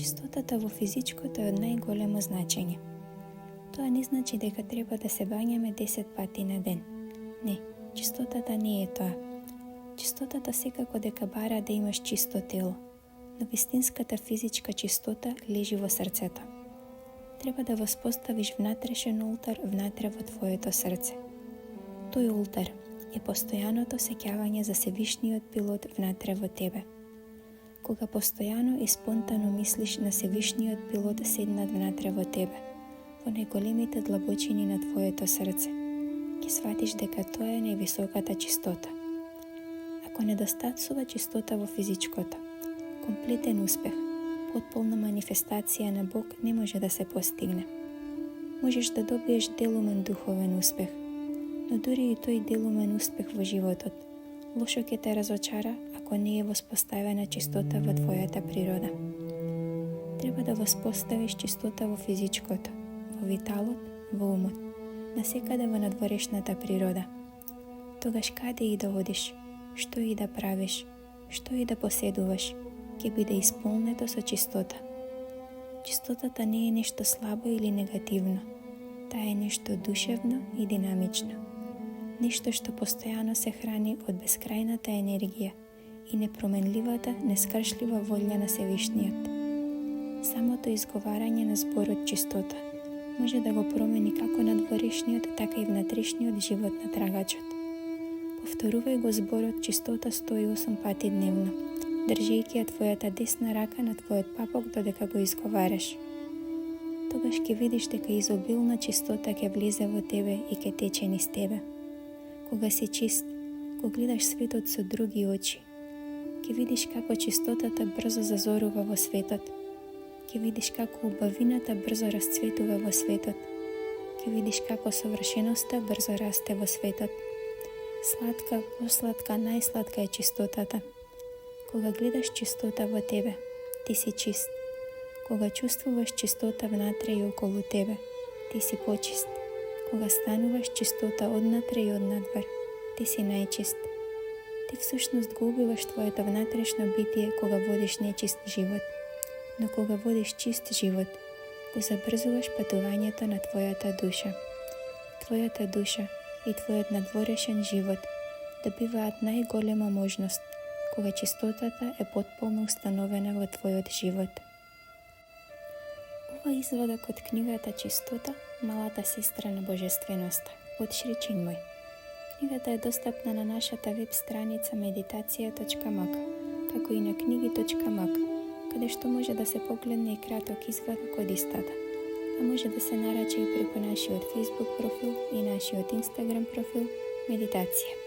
Чистотата во физичкото е од најголемо значење. Тоа не значи дека треба да се бањаме 10 пати на ден. Не, чистотата не е тоа. Чистотата секако дека бара да имаш чисто тело, но вистинската физичка чистота лежи во срцето. Треба да воспоставиш внатрешен олтар внатре во твоето срце. Тој олтар е постојаното сеќавање за Севишниот пилот внатре во тебе. Кога постојано и спонтано мислиш на Севишниот пилот седнат внатре во тебе, во најголемите длабочини на твоето срце, ќе сватиш дека тоа е највисоката чистота. Ако недостатсува чистота во физичкото, комплетен успех, потполна манифестација на Бог не може да се постигне. Можеш да добиеш делумен духовен успех, но дури и тој делумен успех во животот, лошо ќе те разочара ако не е воспоставена чистота во твојата природа. Треба да воспоставиш чистота во физичкото, во виталот, во умот, насекаде во надворешната природа. Тогаш каде и да одиш, што и да правиш, што и да поседуваш, ќе биде исполнето со чистота. Чистотата не е нешто слабо или негативно, таа е нешто душевно и динамично. Нешто што постојано се храни од бескрајната енергија и непроменливата, нескршлива волја на Севишниот. Самото изговарање на зборот чистота може да го промени како надворешниот, така и внатрешниот живот на трагачот. Повторувај го зборот чистота 108 пати дневно, држејќи ја твојата десна рака на твојот папок додека го изговараш. Тогаш ќе видиш дека изобилна чистота ќе влезе во тебе и ќе тече низ тебе. Кога си чист, го гледаш светот со други очи. Ќе видиш како чистотата брзо зазорува во светот. Ќе видиш како убавината брзо расцветува во светот. Ќе видиш како совршеноста брзо расте во светот. Сладка, посладка, најсладка е чистотата. Кога гледаш чистота во тебе, ти си чист. Кога чувствуваш чистота внатре и околу тебе, ти си почист. Кога стануваш чистота однатре и однадвор, ти си најчист. Ти всушност го убиваш твоето внатрешно битие кога водиш нечист живот, но кога водиш чист живот, го забрзуваш патувањето на твојата душа. Твојата душа и твојот надворешен живот добиваат најголема можност кога чистотата е потполно установена во твојот живот. Ова извадок од книгата Чистота, малата сестра на божественоста, од Шри Чинмој. Книгата е достапна на нашата веб страница meditacija.mak, како и на книги.mak, каде што може да се погледне и краток извадок од истата, а може да се нарача и преку нашиот Facebook профил и нашиот Instagram профил Медитација.